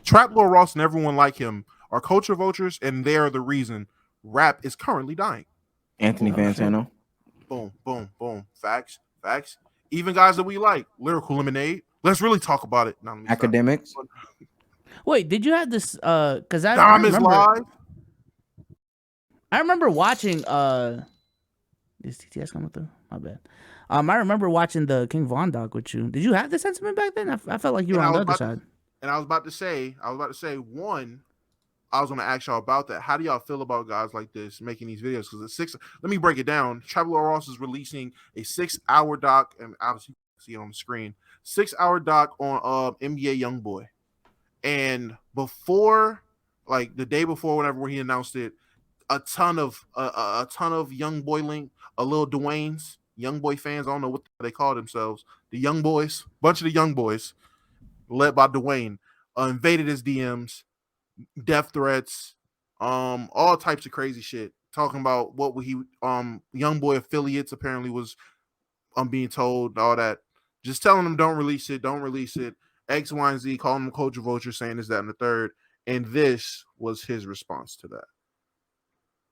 Trap Lord Ross and everyone like him are culture vultures, and they are the reason rap is currently dying. Anthony Fantano. Boom, boom, boom. Facts, facts. Even guys that we like, Lyrical Lemonade. Let's really talk about it. No, let me stop. Academics. Wait, did you have this? Because I Dom is remember. live. I remember watching. Is TTS coming through? My bad. I remember watching the King Von doc with you. Did you have the sentiment back then? I felt like you were on the other side. And I was about to say, one, I was going to ask y'all about that. How do y'all feel about guys like this making these videos? Because let me break it down. Traveler Ross is releasing a 6-hour doc, and obviously you can see it on the screen. 6-hour doc on NBA YoungBoy. And before, like the day before, whenever he announced it, a ton of YoungBoy link, a little Dwayne's YoungBoy fans. I don't know what they call themselves. The Young Boys, bunch of the Young Boys, led by Dwayne, invaded his DMs, death threats, all types of crazy shit. Talking about what he YoungBoy affiliates apparently was being told, all that. Just telling them don't release it. X, Y, and Z, calling them culture vulture, saying this, that, and the third. And this was his response to that.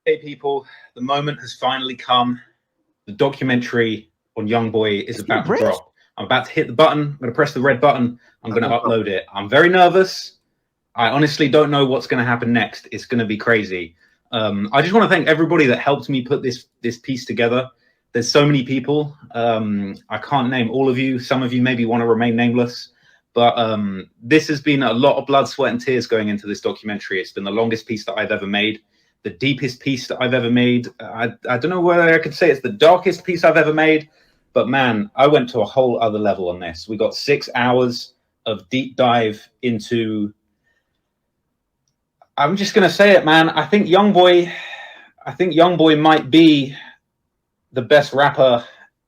Hey people, the moment has finally come. The documentary on YoungBoy is about to drop. I'm about to hit the button. I'm going to press the red button. I'm going to upload it. I'm very nervous. I honestly don't know what's going to happen next. It's going to be crazy. I just want to thank everybody that helped me put this piece together. There's so many people. I can't name all of you. Some of you maybe want to remain nameless. But this has been a lot of blood, sweat, and tears going into this documentary. It's been the longest piece that I've ever made. The deepest piece that I've ever made. I don't know whether I could say it's the darkest piece I've ever made, but man, I went to a whole other level on this. We got 6 hours of deep dive into, I'm just going to say it, man. I think YoungBoy might be the best rapper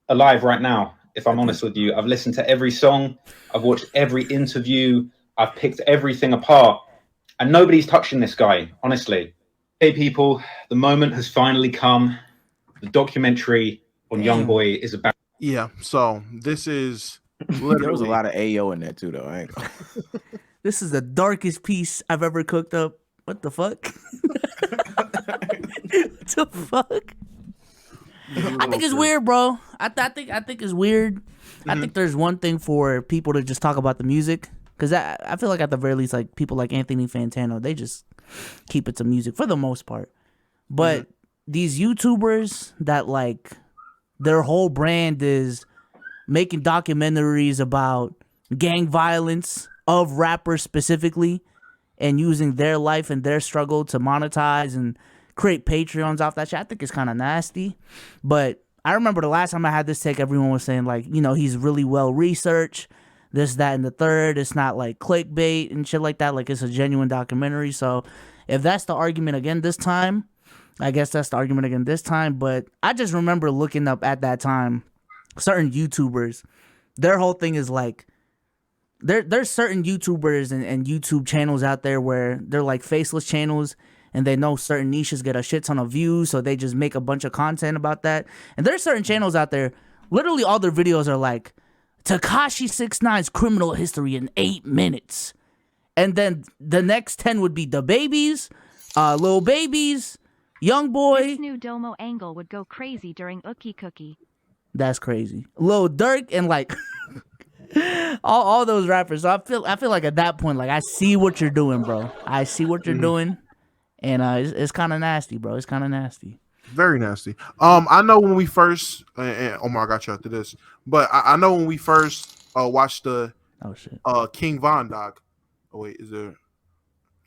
alive right now, if I'm honest with you. I've listened to every song. I've watched every interview. I've picked everything apart, and nobody's touching this guy, honestly. Hey people, the moment has finally come. The documentary on YoungBoy is about. Yeah, so this is literally. There was a lot of Ayo in there too, though. I ain't gonna... This is the darkest piece I've ever cooked up. What the fuck? What the fuck? I think it's weird, bro. I think it's weird. Mm-hmm. I think there's one thing for people to just talk about the music, because I feel like at the very least, like people like Anthony Fantano, they just keep it to music for the most part. But these YouTubers that like their whole brand is making documentaries about gang violence of rappers specifically, and using their life and their struggle to monetize and create Patreons off that shit, I think it's kind of nasty. But I remember the last time I had this take, everyone was saying like, you know, he's really well researched, this, that, and the third. It's not like clickbait and shit like that. Like, it's a genuine documentary. So if that's the argument again this time, I guess that's the argument again this time. But I just remember looking up at that time certain YouTubers. Their whole thing is like, there's certain YouTubers and YouTube channels out there where they're like faceless channels, and they know certain niches get a shit ton of views, so they just make a bunch of content about that. And there's certain channels out there, literally all their videos are like, Tekashi 6ix9ine's criminal history in 8 minutes. And then the next 10 would be the babies, Lil Babies, YoungBoy. This new Domo angle would go crazy during Ookie Cookie. That's crazy. Lil Durk and like all those rappers. So I feel like at that point, like, I see what you're doing, bro. I see what you're doing. And it's kind of nasty, bro. It's kind of nasty. Very nasty. I know when we first, and Omar got you after this, but I know when we first watched the King Von doc. Oh wait, is there?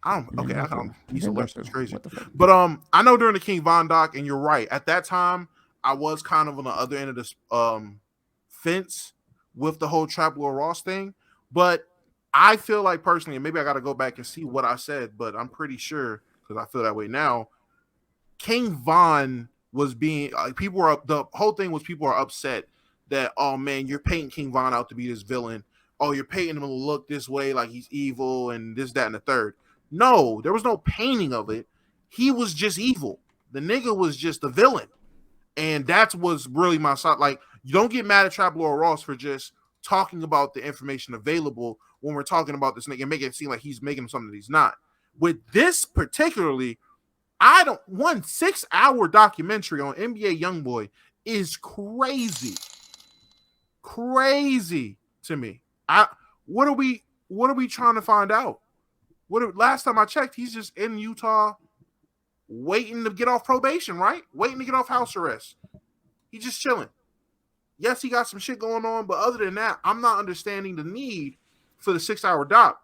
I don't. These alerts is crazy. But I know during the King Von doc, and you're right. At that time, I was kind of on the other end of this fence with the whole Trap Lord Ross thing. But I feel like personally, and maybe I got to go back and see what I said, but I'm pretty sure, because I feel that way now, King Von was being people were up. The whole thing was people are upset that, oh man, you're painting King Von out to be this villain. Oh, you're painting him to look this way, like he's evil and this, that, and the third. No, there was no painting of it. He was just evil. The nigga was just a villain, and that's what's really my side. Like, you don't get mad at Trap Lord Ross for just talking about the information available when we're talking about this nigga and make it seem like he's making something that he's not. With this particularly, 6-hour documentary on NBA YoungBoy is crazy to me. What are we trying to find out? Last time I checked, he's just in Utah waiting to get off probation, right? Waiting to get off house arrest. He's just chilling. Yes, he got some shit going on, but other than that, I'm not understanding the need for the 6-hour doc.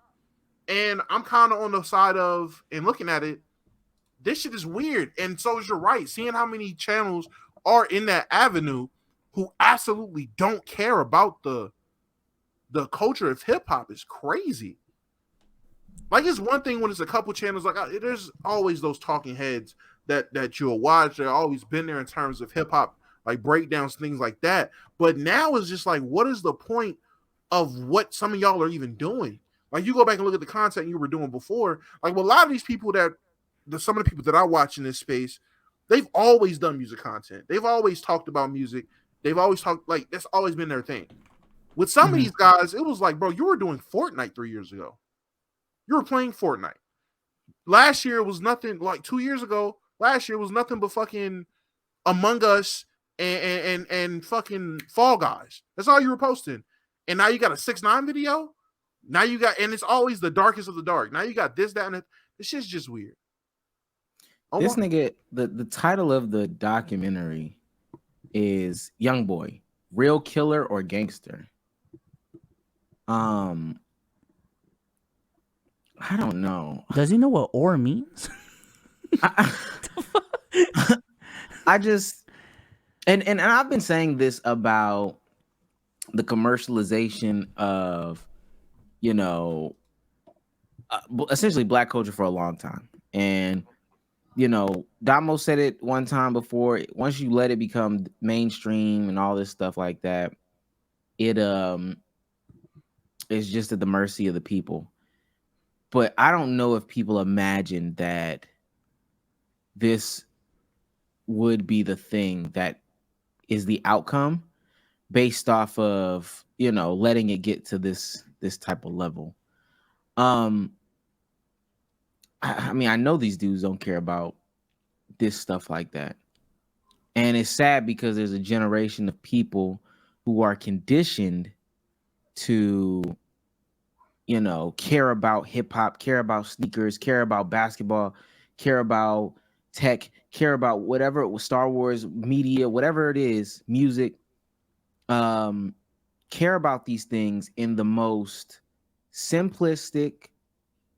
And I'm kind of on the side of, and looking at it, this shit is weird. And so is you're right. Seeing how many channels are in that avenue who absolutely don't care about the culture of hip hop is crazy. Like, it's one thing when it's a couple channels, like there's always those talking heads that you'll watch. They've always been there in terms of hip hop, like breakdowns, things like that. But now it's just like, what is the point of what some of y'all are even doing? Like, you go back and look at the content you were doing before. Like, well, a lot of these people some of the people that I watch in this space, they've always done music content. They've always talked about music. They've always talked, like, that's always been their thing. With some of these guys, it was like, bro, you were doing Fortnite 3 years ago. You were playing Fortnite. Last year was nothing, like 2 years ago, last year was nothing but fucking Among Us and fucking Fall Guys. That's all you were posting. And now you got a 6ix9ine video. Now you got, and it's always the darkest of the dark. Now you got this, that, and that. This shit's just weird. This nigga, the title of the documentary is Young Boy, Real Killer or Gangster. I don't know. Does he know what "or" means? I just and I've been saying this about the commercialization of, essentially black culture for a long time. And Damo said it one time before. Once you let it become mainstream and all this stuff like that, it is just at the mercy of the people. But I don't know if people imagine that this would be the thing that is the outcome based off of, letting it get to this type of level. I mean, I know these dudes don't care about this stuff like that. And it's sad because there's a generation of people who are conditioned to, care about hip hop, care about sneakers, care about basketball, care about tech, care about whatever it was, Star Wars, media, whatever it is, music, care about these things in the most simplistic,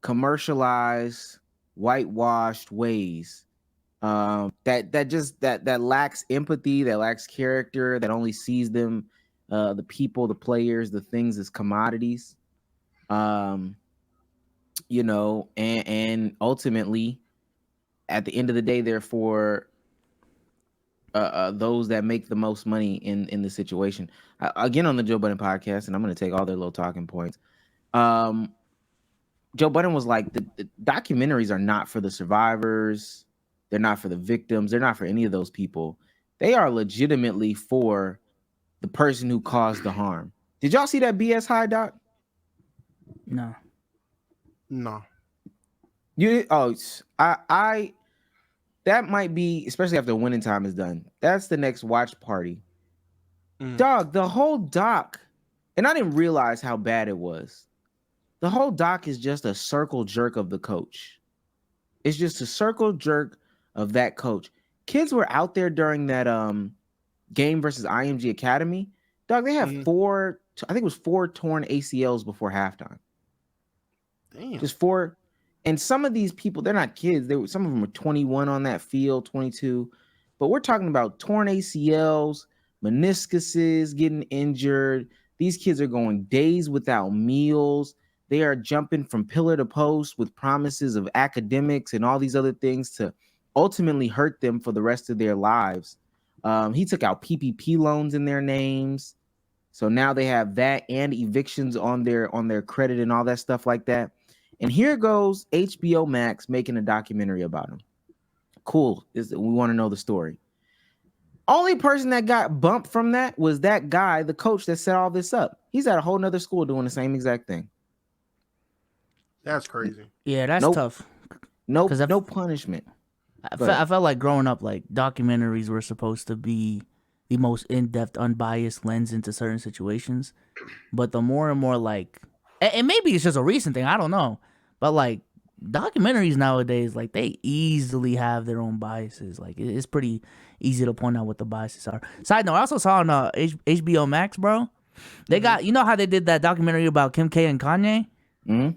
commercialized, whitewashed ways, that lacks empathy, that lacks character, that only sees them, the people, the players, the things as commodities. And ultimately, at the end of the day, therefore, those that make the most money in the situation. Again, on the Joe Budden podcast, and I'm going to take all their little talking points. Joe Budden was like, the documentaries are not for the survivors. They're not for the victims. They're not for any of those people. They are legitimately for the person who caused the harm. Did y'all see that BS High doc? No. You I that might be, especially after Winning Time is done. That's the next watch party. Dog, the whole doc, and I didn't realize how bad it was. The whole doc is just a circle jerk of the coach. It's just a circle jerk of that coach. Kids were out there during that game versus IMG Academy. Dog, they have 4 torn ACLs before halftime. Damn. Just 4. And some of these people, they're not kids. Some of them are 21 on that field, 22. But we're talking about torn ACLs, meniscuses, getting injured. These kids are going days without meals. They are jumping from pillar to post with promises of academics and all these other things to ultimately hurt them for the rest of their lives. He took out PPP loans in their names. So now they have that and evictions on their credit and all that stuff like that. And here goes HBO Max making a documentary about him. Cool. We want to know the story. Only person that got bumped from that was that guy, the coach that set all this up. He's at a whole nother school doing the same exact thing. That's crazy. Yeah, that's Nope. tough. No, 'Cause no punishment. I felt like growing up, like documentaries were supposed to be the most in-depth, unbiased lens into certain situations. But the more and more like, and maybe it's just a recent thing, I don't know. But like documentaries nowadays, like they easily have their own biases. Like it's pretty easy to point out what the biases are. Side note, I also saw on HBO Max, bro. They got, you know how they did that documentary about Kim K and Kanye. Mhm.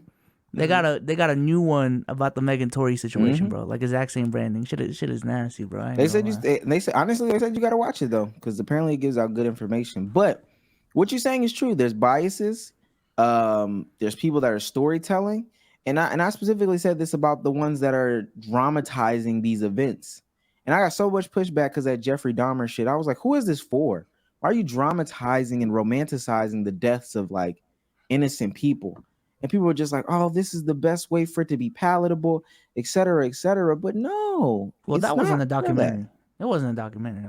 They got a new one about the Megan Tory situation, Mhm. bro. Like exact same branding. Shit is nasty, bro. I ain't They gonna said lie. they said honestly, they said you got to watch it though, because apparently it gives out good information. But what you're saying is true. There's biases. There's people that are storytelling, and I specifically said this about the ones that are dramatizing these events. And I got so much pushback because that Jeffrey Dahmer shit. I was like, who is this for? Why are you dramatizing and romanticizing the deaths of like innocent people? And people were just like, oh, this is the best way for it to be palatable, et cetera, et cetera. But no, Well, it's that wasn't not a for that. documentary. It wasn't a documentary.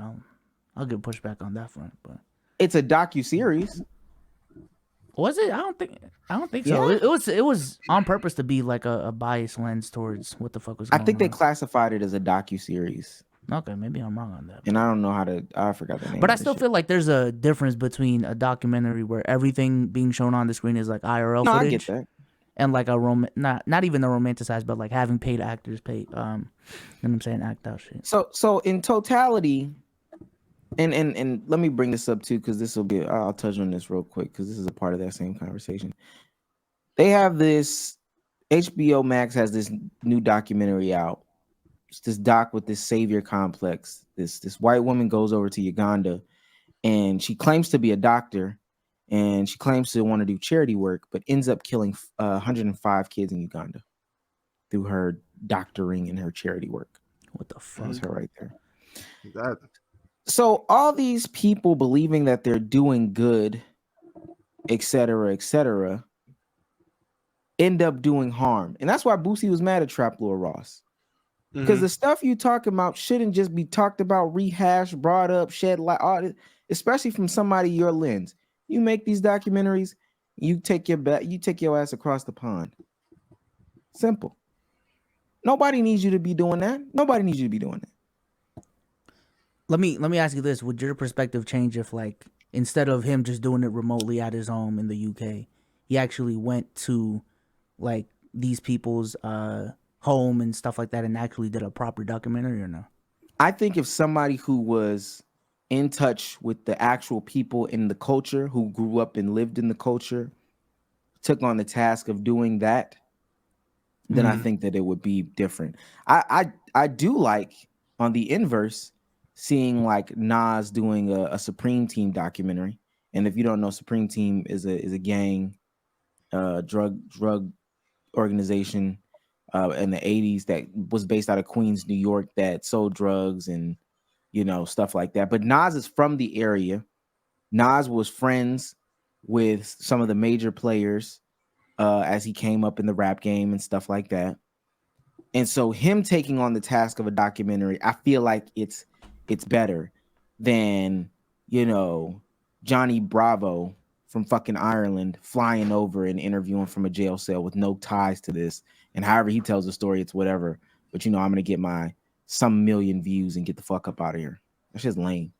I'll get pushback on that front, but It's a docu-series. was it? I don't think Yeah. so. It was on purpose to be like a biased lens towards what the fuck was I going think they on. classified it as a docu-series. Okay, maybe I'm wrong on that. And I don't know how to, I forgot the name. But I of the still shit. feel like there's a difference between a documentary where everything being shown on the screen is like IRL No, I footage, get that. and like not even the romanticized, but like having paid actors pay, you know what I'm saying, act out shit. So in totality, and let me bring this up too, because this will be, I'll touch on this real quick because this is a part of that same conversation. They have this, HBO Max has this new documentary out. It's this doc with this savior complex. This white woman goes over to Uganda, and she claims to be a doctor, and she claims to want to do charity work, but ends up killing 105 kids in Uganda through her doctoring and her charity work. What the fuck? That's her right there. That So all these people believing that they're doing good, etc., end up doing harm. And that's why Boosie was mad at Trap Lord Ross. Because the stuff you talking about shouldn't just be talked about, rehashed, brought up, shed light, especially from somebody your lens. You make these documentaries, you take your ass across the pond. Simple. Nobody needs you to be doing that. Nobody needs you to be doing that. Let me ask you this: would your perspective change if, like, instead of him just doing it remotely at his home in the UK, he actually went to like these people's home and stuff like that and actually did a proper documentary, or no? I think if somebody who was in touch with the actual people in the culture, who grew up and lived in the culture, took on the task of doing that, then I think that it would be different. I do like, on the inverse, seeing like Nas doing a Supreme Team documentary. And if you don't know, Supreme Team is a gang, drug organization in the 80s that was based out of Queens, New York, that sold drugs and stuff like that. But Nas is from the area. Nas was friends with some of the major players as he came up in the rap game and stuff like that. And so him taking on the task of a documentary, I feel like it's better than, Johnny Bravo from fucking Ireland flying over and interviewing from a jail cell with no ties to this. And however he tells the story, it's whatever. But I'm gonna get my some million views and get the fuck up out of here. That's just lame.